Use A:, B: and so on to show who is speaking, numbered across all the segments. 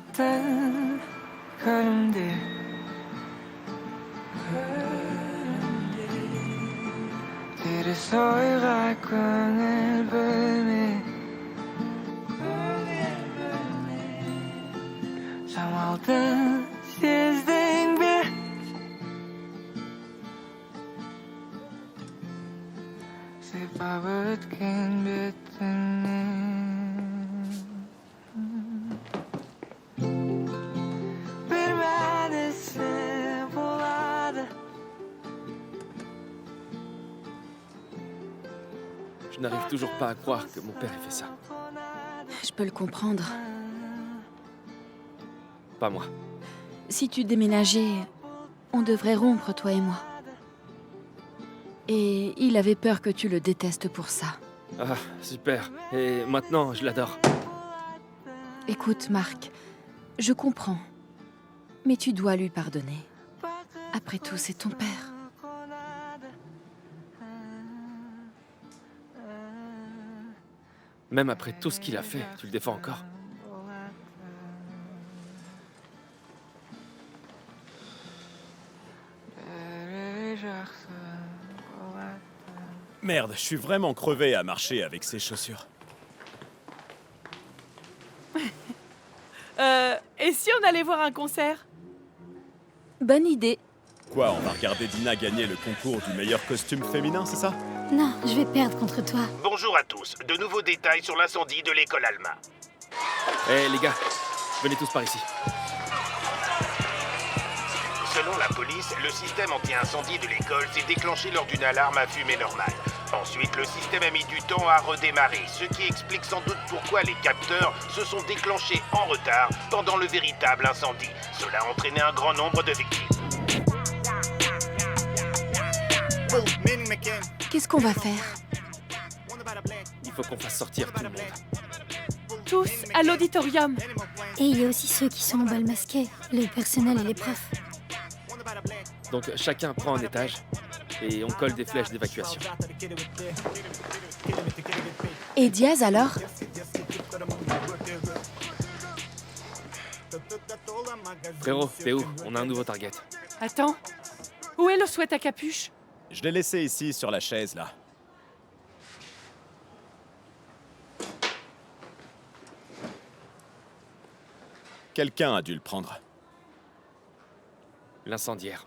A: 같은 걸음들 들을 소리가 꽝을 불미 Samalda sizden bir Sebab ötken bitini Bir benesi buladı
B: Je n'arrive toujours pas à croire que mon père ait fait ça.
C: Je peux le comprendre.
B: Pas moi.
C: Si tu déménageais, on devrait rompre, toi et moi. Et il avait peur que tu le détestes pour ça.
B: Ah, super. Et maintenant, je l'adore.
C: Écoute, Marc, je comprends. Mais tu dois lui pardonner. Après tout, c'est ton père.
B: Même après tout ce qu'il a fait, tu le défends encore.
D: Merde, je suis vraiment crevé à marcher avec ces chaussures.
E: Et si on allait voir un concert?
C: Bonne idée.
D: Quoi, on va regarder Dina gagner le concours du meilleur costume féminin, c'est ça?
F: Non, je vais perdre contre toi.
G: Bonjour à tous. De nouveaux détails sur l'incendie de l'école Alma.
B: Eh les gars, venez tous par ici.
G: Selon la police, le système anti-incendie de l'école s'est déclenché lors d'une alarme à fumée normale. Ensuite, le système a mis du temps à redémarrer, ce qui explique sans doute pourquoi les capteurs se sont déclenchés en retard pendant le véritable incendie. Cela a entraîné un grand nombre de victimes.
C: Qu'est-ce qu'on va faire?
B: Il faut qu'on fasse sortir tout le monde.
E: Tous à l'auditorium.
F: Et il y a aussi ceux qui sont en bal masqué, le personnel et les profs.
B: Donc chacun prend un étage et on colle des flèches d'évacuation.
C: Et Diaz alors?
B: Frérot, t'es où? On a un nouveau target.
E: Attends, où est le sweat à capuche?
D: Je l'ai laissé ici, sur la chaise, là. Quelqu'un a dû le prendre.
B: L'incendiaire.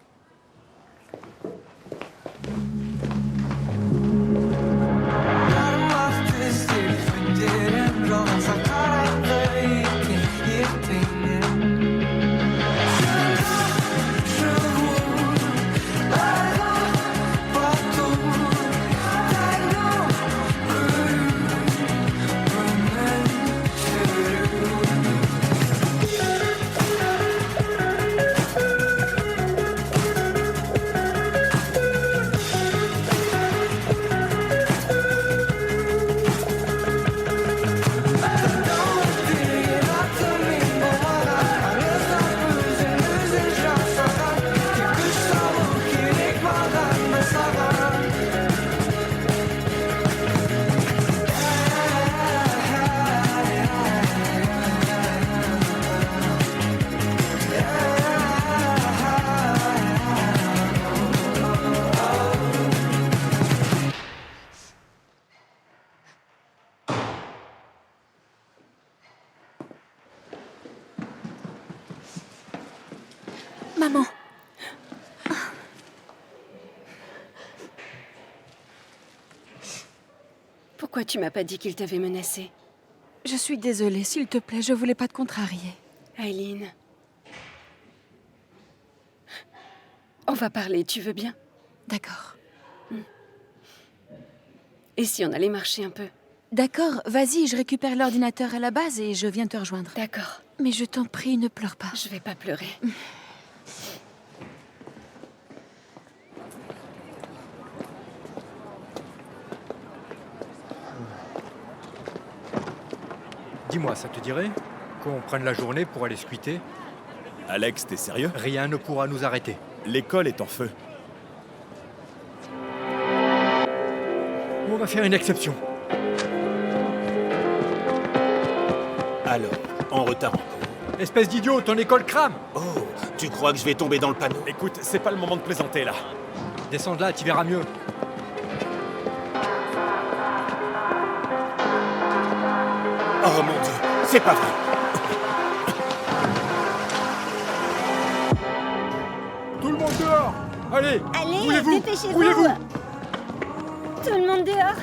C: Maman!
H: Pourquoi tu m'as pas dit qu'il t'avait menacé?
C: Je suis désolée, s'il te plaît, je voulais pas te contrarier.
H: Aileen. On va parler, tu veux bien?
C: D'accord.
H: Et si on allait marcher un peu?
C: D'accord, vas-y, je récupère l'ordinateur à la base et je viens te rejoindre.
H: D'accord.
C: Mais je t'en prie, ne pleure pas.
H: Je vais pas pleurer.
I: Dis-moi, ça te dirait qu'on prenne la journée pour aller squatter?
D: Alex, t'es sérieux?
I: Rien ne pourra nous arrêter.
D: L'école est en feu.
I: On va faire une exception.
G: Alors, en retard encore.
I: Espèce d'idiot, ton école crame.
G: Oh, tu crois que je vais tomber dans le panneau?
D: Écoute, c'est pas le moment de plaisanter là.
I: Descends de là, tu verras mieux.
G: Oh mon Dieu, c'est pas vrai.
I: Tout le monde dehors. Allez,
F: Allez,
I: roulez-vous,
F: dépêchez-vous.
I: roulez-vous.
F: Tout le monde dehors.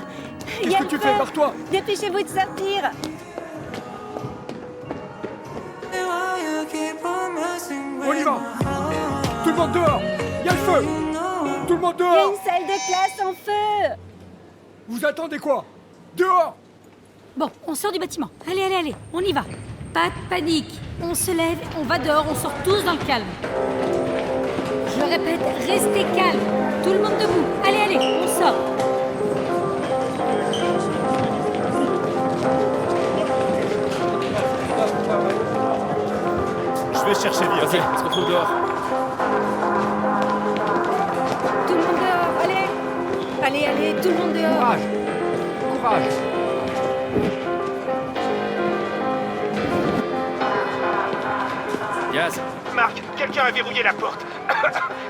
I: Qu'est-ce que tu fais, barre-toi.
F: Dépêchez-vous de sortir.
I: On y va. Tout le monde dehors. Il y a le feu. Tout le monde
F: Il y a
I: dehors.
F: une salle de classe en feu.
I: Vous attendez quoi? Dehors.
F: Bon, on sort du bâtiment. Allez, allez, allez, on y va. Pas de panique. On se lève, on va dehors, on sort tous dans le calme. Je répète, restez calme. Tout le monde debout. Allez, allez, on sort.
D: Je vais chercher
B: Vas-y,
D: vite.
B: on se retrouve dehors.
F: Tout le monde dehors, allez. Allez, allez, tout le monde dehors.
I: Courage. Courage.
B: Yaz,
G: Marc, quelqu'un a verrouillé la porte.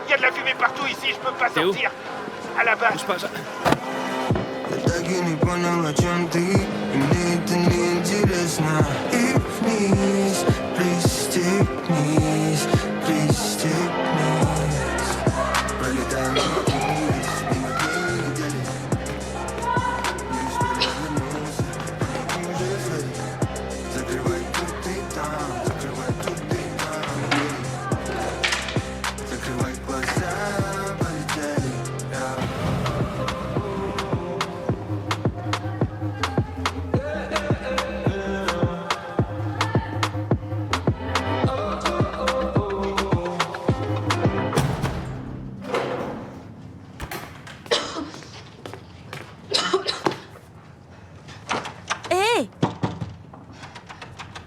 G: Il y a de la fumée partout ici, je peux pas
B: T'es où?
G: sortir. À la base.
B: bouge pas.
C: Hé!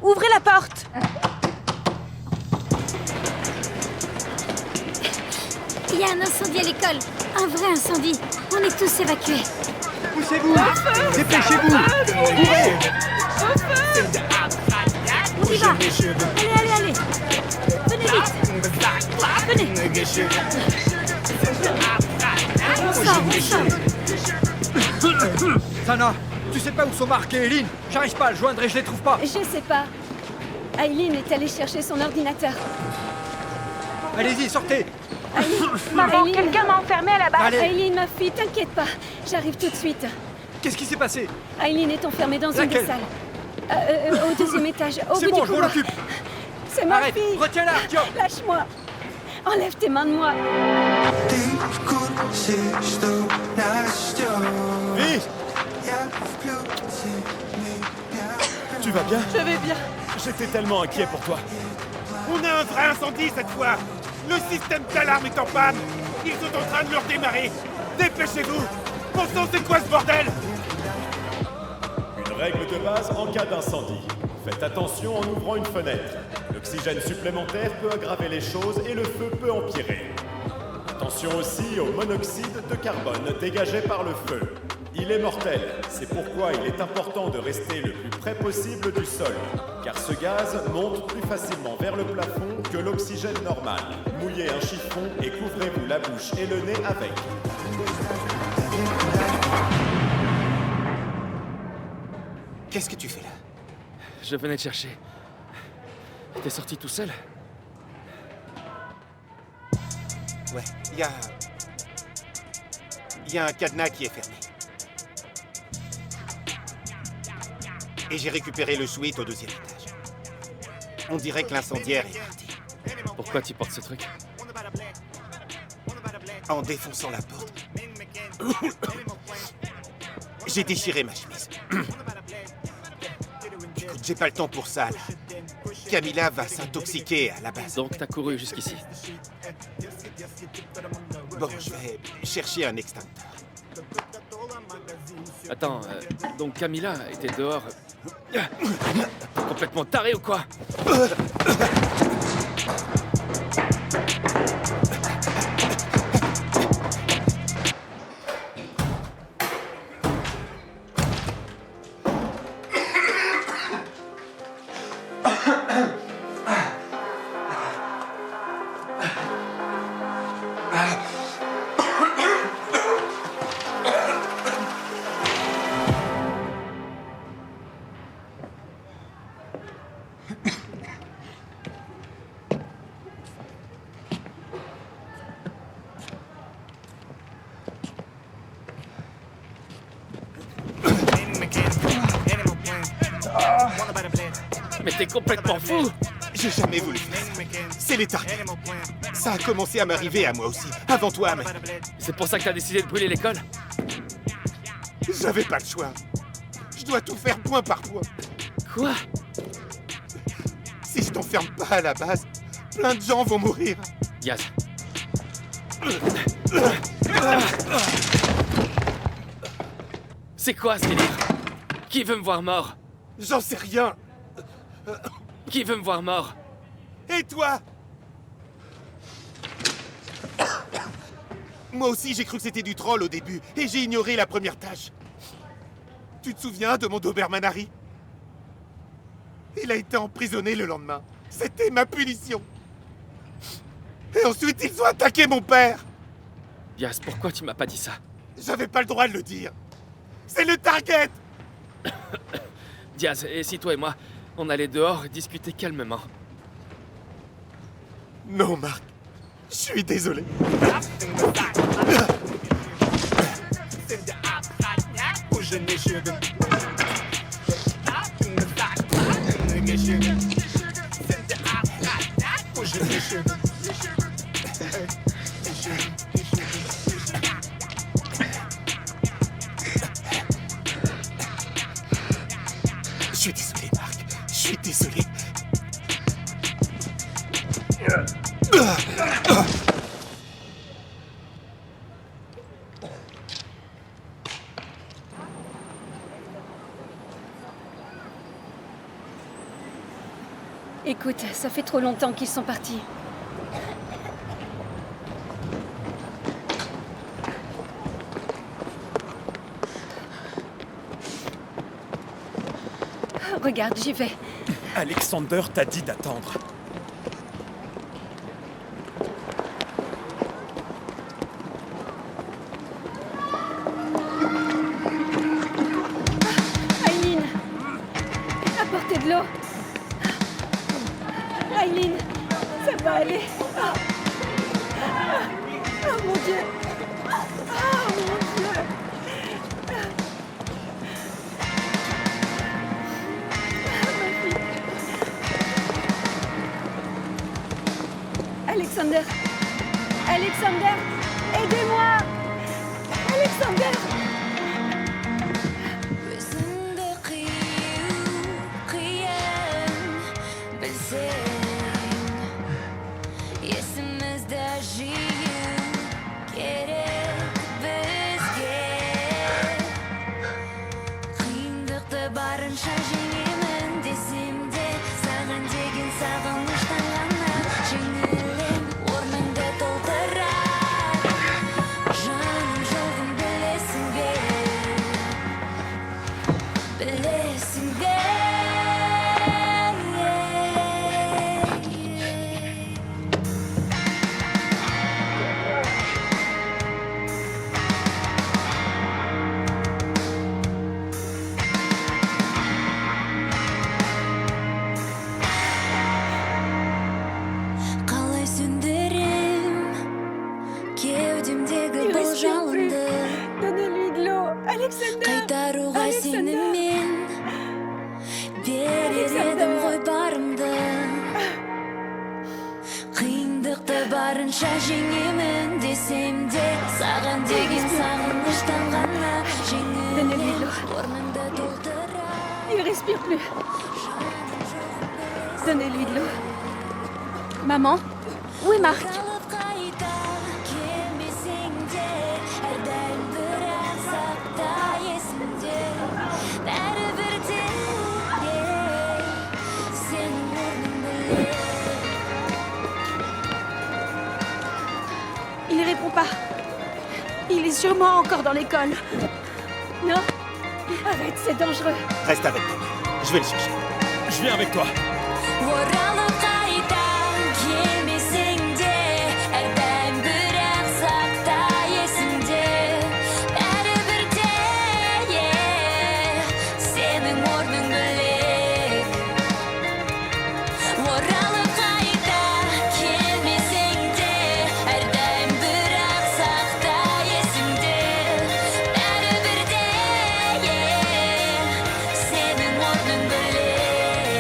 C: Ouvrez la porte!
F: Il y a un incendie à l'école. Un vrai incendie. On est tous évacués.
I: Poussez-vous. Dépêchez-vous. Courez.
F: On y va. Allez, allez, allez. Venez vite. Venez. On sort.
I: Sana, tu sais pas où sont Marc et Eileen? J'arrive pas à le joindre et je les trouve pas.
H: Je sais pas. Aileen est allée chercher son ordinateur.
I: Allez-y, sortez.
H: Maman, quelqu'un
C: m'a enfermé à la base.
I: Allez.
H: Aileen, ma fille, t'inquiète pas. J'arrive tout de suite.
I: Qu'est-ce qui s'est passé?
H: Aileen est enfermée dans une
I: Laquelle?
H: des salles. Au deuxième étage, au
I: C'est
H: bout
I: bon,
H: du
I: je m'en
H: couloir.
I: occupe.
H: C'est ma
I: Arrête,
H: fille.
I: retiens-la, tiens.
H: Lâche-moi. Enlève tes mains de moi.
D: Vite. Tu vas bien?
E: Je vais bien.
D: J'étais tellement inquiet pour toi.
G: On a un vrai incendie cette fois. Le système d'alarme est en panne. Ils sont en train de le redémarrer. Dépêchez-vous. Bon sang, c'est quoi ce bordel?
D: Une règle de base en cas d'incendie. Faites attention en ouvrant une fenêtre. L'oxygène supplémentaire peut aggraver les choses et le feu peut empirer. Attention aussi au monoxyde de carbone dégagé par le feu. Il est mortel, c'est pourquoi il est important de rester le plus près possible du sol, car ce gaz monte plus facilement vers le plafond que l'oxygène normal. Mouillez un chiffon et couvrez-vous la bouche et le nez avec.
G: Qu'est-ce que tu fais là?
B: Je venais te chercher. T'es sorti tout seul?
G: Ouais, il y a un cadenas qui est fermé. Et j'ai récupéré le suite au deuxième étage. On dirait que l'incendiaire est parti.
B: Pourquoi tu portes ce truc?
G: En défonçant la porte, j'ai déchiré ma chemise. Écoute, j'ai pas le temps pour ça, là. Camilla va s'intoxiquer à la base.
B: Donc t'as couru jusqu'ici.
G: Bon, je vais chercher un extincteur.
B: Attends, donc Camilla était dehors. T'es complètement taré ou quoi? Mais t'es complètement fou!
G: J'ai jamais voulu faire ça. C'est les targets. Ça a commencé à m'arriver à moi aussi, avant toi, mais
B: C'est pour ça que t'as décidé de brûler l'école?
G: j'avais pas le choix. Je dois tout faire point par point.
B: Quoi?
G: Si je t'enferme pas à la base, plein de gens vont mourir.
B: Diaz. C'est quoi ce délire? Qui veut me voir mort?
G: J'en sais rien.
B: Qui veut me voir mort?
G: Et toi? Moi aussi, j'ai cru que c'était du troll au début, et j'ai ignoré la première tâche. Tu te souviens de mon Doberman Harry? Il a été emprisonné le lendemain. C'était ma punition. Et ensuite, ils ont attaqué mon père.
B: Diaz, pourquoi tu m'as pas dit ça?
G: J'avais pas le droit de le dire. C'est le target.
B: Diaz, et si toi et moi, on allait dehors et discuter calmement?
G: Non, Marc. Je suis désolé. Je suis désolé, Marc. Je suis désolé.
H: Écoute, ça fait trop longtemps qu'ils sont partis. Regarde, j'y vais.
D: Alexander t'a dit d'attendre.
H: Aileen, apportez de l'eau. Aileen, ça va aller. Oh mon Dieu. Oh mon Dieu. Alexander. Alexander, aidez-moi. Alexander. Donnez-lui de l'eau. Alexander.
J: Барынша жеңемін десем де саған деген сағыныштан ғана жеңілем орныңды толтыра.
H: Il respire plus. Donnez-lui de l'eau.
C: Maman, où est Marc?
J: Қалып қайта келмесең де әрдайым бірақ сақта есімде бәрібір де сенің орның бөлек.
H: Il ne répond pas. Il est sûrement encore dans l'école. Non. Arrête, c'est dangereux.
G: Reste avec moi. Je vais le chercher.
D: Je viens avec toi.
J: Оралып қайта келмесең де әрдайым бірақ сақта есімде бәрібір де сенің орның бөлек. Оралып қайта келмесең де әрдайым бірақ сақта есімде бәрібір де сенің орның бөлек.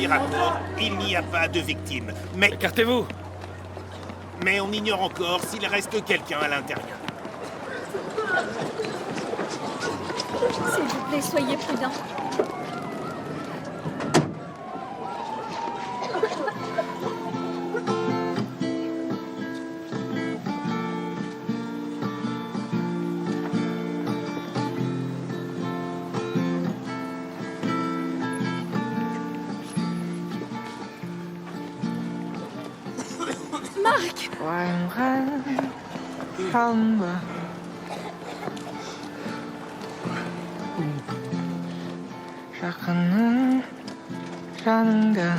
G: rapports, il n'y a pas de victimes. Mais
B: Écartez-vous!
G: on ignore encore s'il reste quelqu'un à l'intérieur.
H: S'il vous plaît, soyez prudents.
C: Marc!
A: Kalma. Şakanın canında.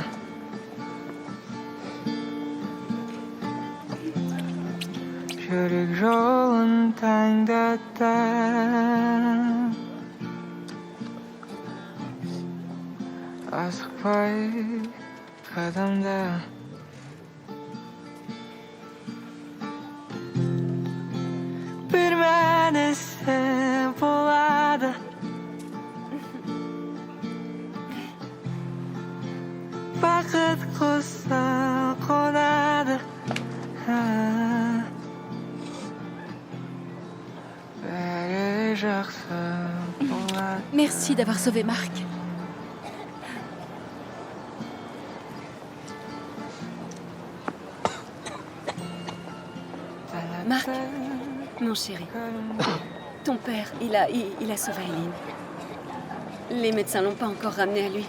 A: Çürük yolun tayında da. Aşk pay kadımda. Bir menesi buladı. Vakit kusa konadı. Vereceksin buladı.
C: Merci d'avoir sauvé Marc.
H: Marc, mon chéri, ton père, il a sauvé Eileen. Les médecins l'ont pas encore ramené à lui.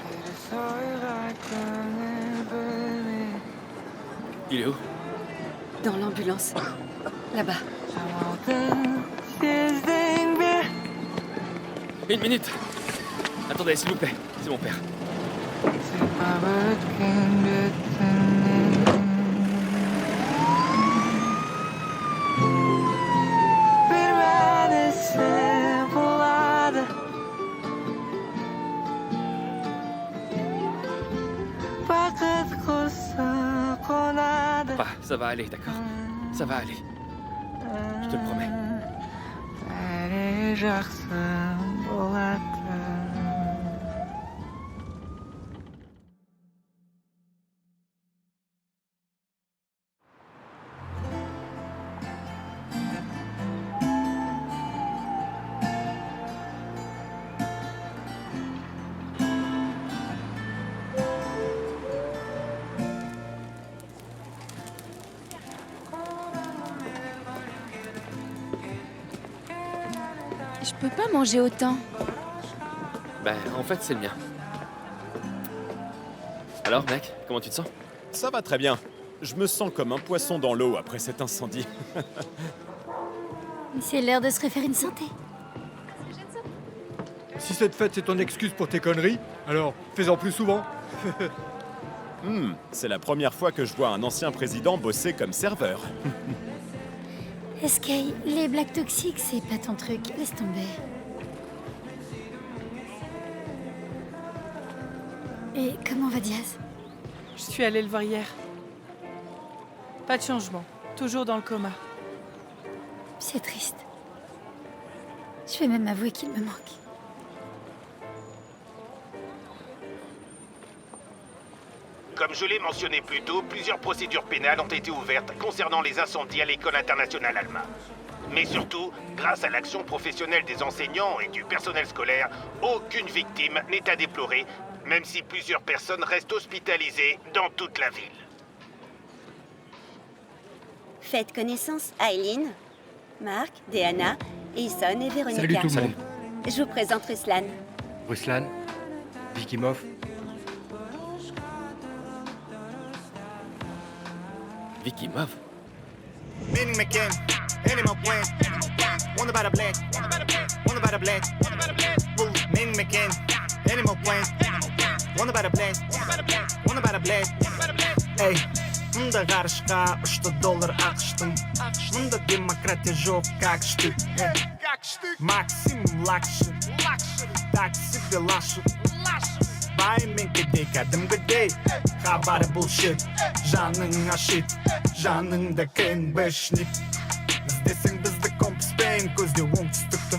B: Il est où?
H: Dans l'ambulance. Là-bas.
B: Une minute! Attendez, s'il vous plaît. C'est mon père. Papa, ça va aller, d'accord? Ça va aller. Je te le promets.
A: Vereceksin buladı.
C: Je peux pas manger autant.
B: Ben, en fait, c'est le mien. Alors, mec, comment tu te sens?
D: Ça va très bien. Je me sens comme un poisson dans l'eau après cet incendie.
F: C'est l'heure de se refaire une santé.
I: Si cette fête c'est ton excuse pour tes conneries, alors fais-en plus souvent.
D: C'est la première fois que je vois un ancien président bosser comme serveur.
F: Skye, les blagues toxiques, c'est pas ton truc. Laisse tomber. Et comment va Diaz?
E: Je suis allée le voir hier. Pas de changement. Toujours dans le coma.
F: C'est triste. Je vais même avouer qu'il me manque.
G: Comme je l'ai mentionné plus tôt, plusieurs procédures pénales ont été ouvertes concernant les incendies à l'école internationale Alma. Mais surtout, grâce à l'action professionnelle des enseignants et du personnel scolaire, aucune victime n'est à déplorer, même si plusieurs personnes restent hospitalisées dans toute la ville.
K: Faites connaissance, Eileen, Marc, Deanna, Eason et Véronica.
I: Salut tout le monde.
K: Je vous présente Ruslan.
I: Ruslan, Vikimov.
B: Vikimov?
L: Benny McCann, Animal Plan, Wonder by the Black, Wonder by the Black, Benny McCann, Animal Plan, Wonder by the Black, Wonder by the Black. Ey, mında karışka $3 akıştım. Mında demokratiya жоқ как штык. Максим Лакшин, такси Белашев. Баймен кедей кәдімгідей, хабары bullshit. Жаның ашит, жаныңда кен бешнит. Іздесең бізді компаспен, көзде оңтүстікті.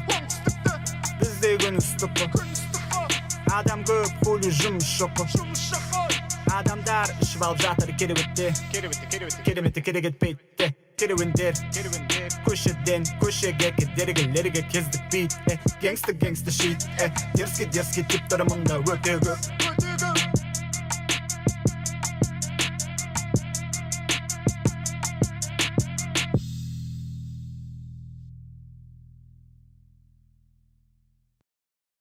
L: Бізде күн үстіпі. Адам көп, хули жұмыс шопы. Adamlar işi alıp жатыр кереуетте кереметті керегетпейді керуендер көшеден көшеге кедергілерге кездікпейді гангста shit дерзкий типтері мұнда өте көп